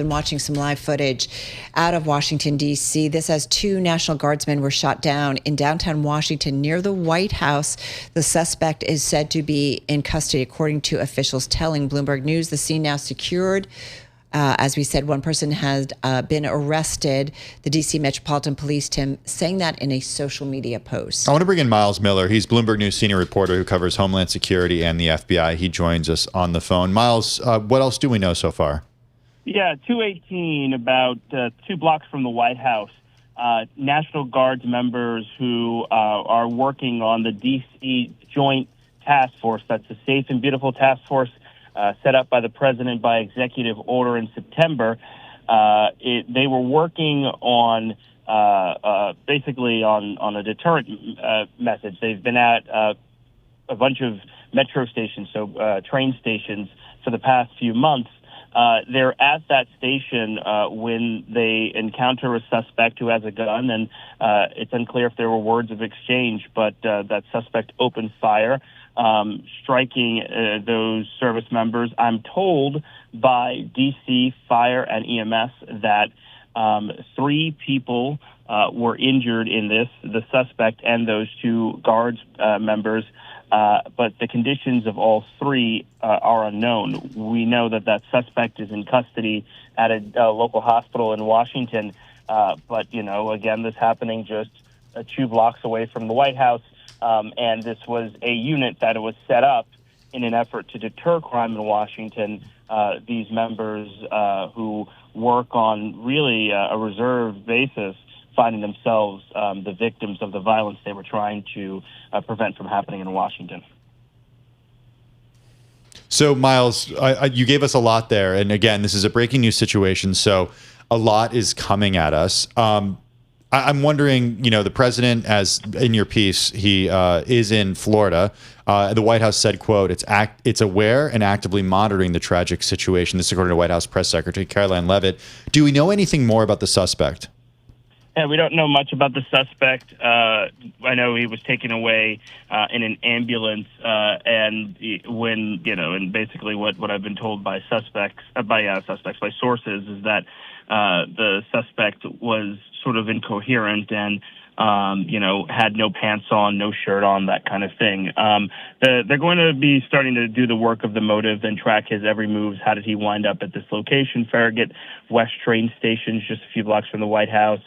Been watching some live footage out of Washington, D.C. This as two National Guardsmen were shot down in downtown Washington near the White House. The suspect is said to be in custody, according to officials telling Bloomberg News. The scene now secured. As we said, one person has been arrested. The D.C. Metropolitan Police, Tim, saying that in a social media post. I want to bring in Miles Miller. He's Bloomberg News senior reporter who covers Homeland Security and the FBI. He joins us on the phone. Miles, what else do we know so far? Yeah, 218, about 2 blocks from the White House. National Guards members who are working on the D.C. Joint Task Force. That's a safe and beautiful task force set up by the president by executive order in September. They were working on basically on a deterrent message. They've been at a bunch of metro stations, so train stations, for the past few months. They're at that station when they encounter a suspect who has a gun, and it's unclear if there were words of exchange, but that suspect opened fire, striking those service members. I'm told by D.C. Fire and EMS that 3 people were injured in this, the suspect and those 2 Guards members. But the conditions of all 3 are unknown. We know that suspect is in custody at a local hospital in Washington. But, again, this happening just 2 blocks away from the White House. And this was a unit that was set up in an effort to deter crime in Washington. These members who work on really a reserve basis, finding themselves the victims of the violence they were trying to prevent from happening in Washington. So, Miles, you gave us a lot there. And again, this is a breaking news situation, so a lot is coming at us. I'm wondering, the president, as in your piece, he is in Florida. The White House said, quote, it's aware and actively monitoring the tragic situation. This is according to White House Press Secretary Caroline Leavitt. Do we know anything more about the suspect? Yeah, we don't know much about the suspect. I know he was taken away in an ambulance, and basically what I've been told by sources is that the suspect was sort of incoherent and had no pants on, no shirt on, that kind of thing. They're going to be starting to do the work of the motive and track his every move. How did he wind up at this location? Farragut West train station, just a few blocks from the White House,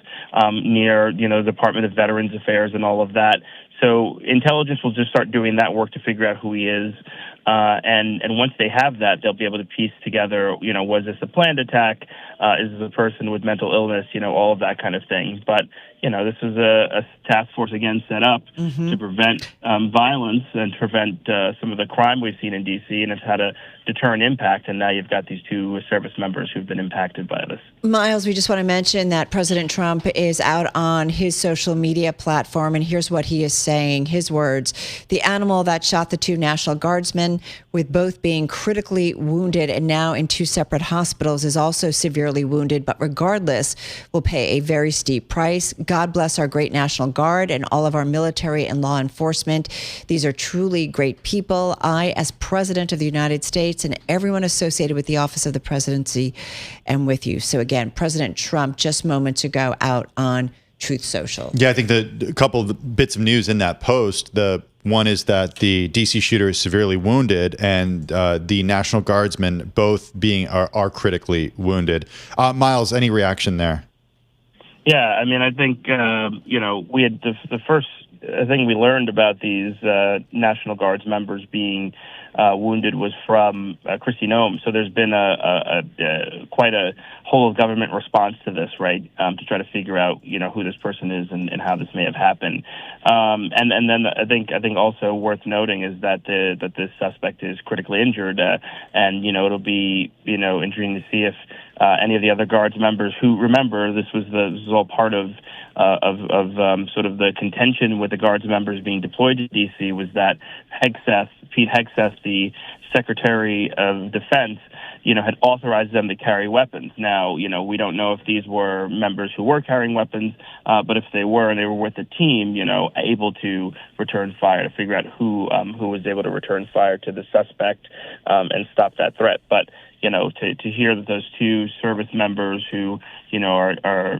near, the Department of Veterans Affairs and all of that. So intelligence will just start doing that work to figure out who he is. And once they have that, they'll be able to piece together, was this a planned attack? Is this a person with mental illness? All of that kind of thing. But, this is a task force, again, set up to prevent violence and prevent some of the crime we've seen in D.C., and it's had a deterrent impact. And now you've got these 2 service members who've been impacted by this. Miles, we just want to mention that President Trump is out on his social media platform, and here's what he is saying. His words: the animal that shot the 2 National Guardsmen, with both being critically wounded and now in 2 separate hospitals, is also severely wounded, but regardless will pay a very steep price. God bless our great National Guard and all of our military and law enforcement. These are truly great people. I, as President of the United States, and everyone associated with the office of the presidency, am with you. So again, President Trump just moments ago out on Truth Social. Yeah, I think a couple of the bits of news in that post, the one is that the D.C. shooter is severely wounded, and the National Guardsmen both are critically wounded. Miles, any reaction there? Yeah, I mean, I think, we had the first thing we learned about these National Guards members being wounded was from Kristi Noem. So there's been quite a whole of government response to this, right? To try to figure out, who this person is and how this may have happened. And then I think also worth noting is that this suspect is critically injured, and it'll be interesting to see if any of the other Guards members who, remember, this was all part of sort of the contention with the Guards members being deployed to D.C. was that Pete Hegseth, the Secretary of Defense, had authorized them to carry weapons. Now, we don't know if these were members who were carrying weapons, but if they were and they were with the team, able to return fire, to figure out who was able to return fire to the suspect and stop that threat. But to hear that those two service members who are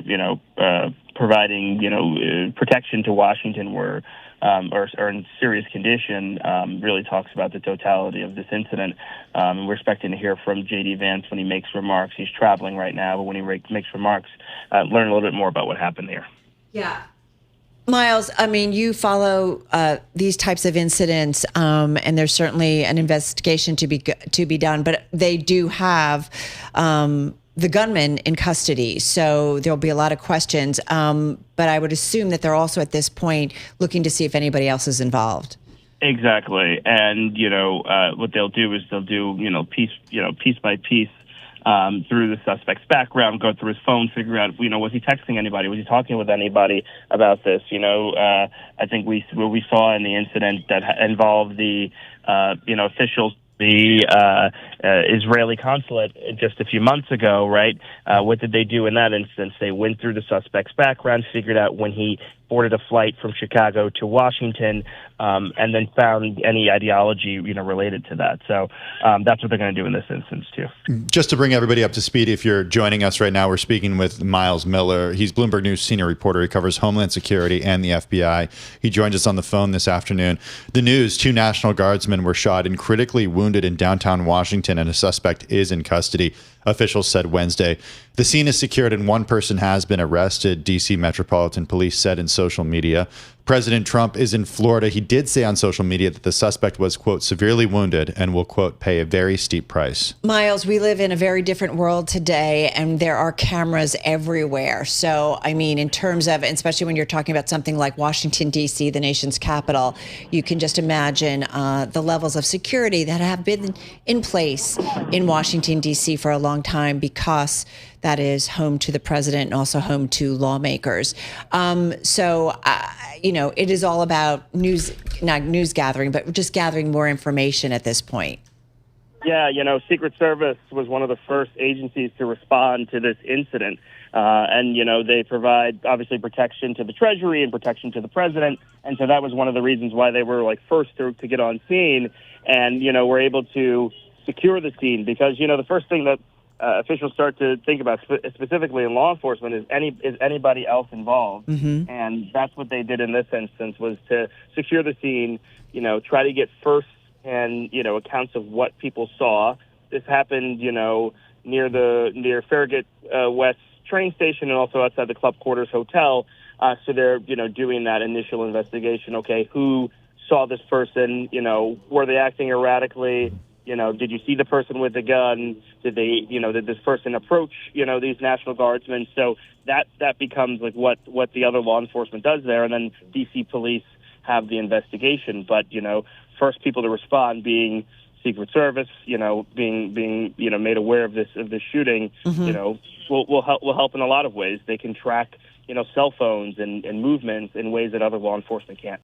providing protection to Washington were are in serious condition really talks about the totality of this incident. We're expecting to hear from J.D. Vance when he makes remarks. He's traveling right now, but when he makes remarks, learn a little bit more about what happened here. Yeah. Miles, I mean, you follow these types of incidents, and there's certainly an investigation to be done, but they do have the gunman in custody, so there'll be a lot of questions. But I would assume that they're also at this point looking to see if anybody else is involved. Exactly, and what they'll do is piece by piece. Through the suspect's background, go through his phone, figure out, was he texting anybody? Was he talking with anybody about this? I think what we saw in the incident that involved the, officials, the Israeli consulate just a few months ago, right? What did they do in that instance? They went through the suspect's background, figured out when he boarded a flight from Chicago to Washington, and then found any ideology, related to that. So that's what they're going to do in this instance, too. Just to bring everybody up to speed, if you're joining us right now, we're speaking with Miles Miller. He's Bloomberg News senior reporter. He covers Homeland Security and the FBI. He joined us on the phone this afternoon. The news, 2 National Guardsmen were shot and critically wounded in downtown Washington, and a suspect is in custody, officials said Wednesday. The scene is secured and one person has been arrested, D.C. Metropolitan Police said in social media. President Trump is in Florida. He did say on social media that the suspect was, quote, severely wounded and will, quote, pay a very steep price. Miles, we live in a very different world today, and there are cameras everywhere. So, I mean, in terms of, especially when you're talking about something like Washington, D.C., the nation's capital, you can just imagine the levels of security that have been in place in Washington, D.C. for a long time, because that is home to the president and also home to lawmakers. It is all about not news gathering, but just gathering more information at this point. Yeah, Secret Service was one of the first agencies to respond to this incident. And they provide, obviously, protection to the Treasury and protection to the president. And so that was one of the reasons why they were first to get on scene and, were able to secure the scene. Because, the first thing that officials start to think about, specifically in law enforcement, is anybody else involved? Mm-hmm. And that's what they did in this instance, was to secure the scene, try to get first-hand, accounts of what people saw. This happened, near Farragut West train station and also outside the Club Quarters Hotel. So they're, doing that initial investigation. Okay, who saw this person? Were they acting erratically? Did you see the person with the gun? Did they, did this person approach, these National Guardsmen? So that becomes what the other law enforcement does there. And then D.C. police have the investigation. But, first people to respond being Secret Service, being made aware of this shooting, mm-hmm. will help in a lot of ways. They can track, cell phones and movements in ways that other law enforcement can't.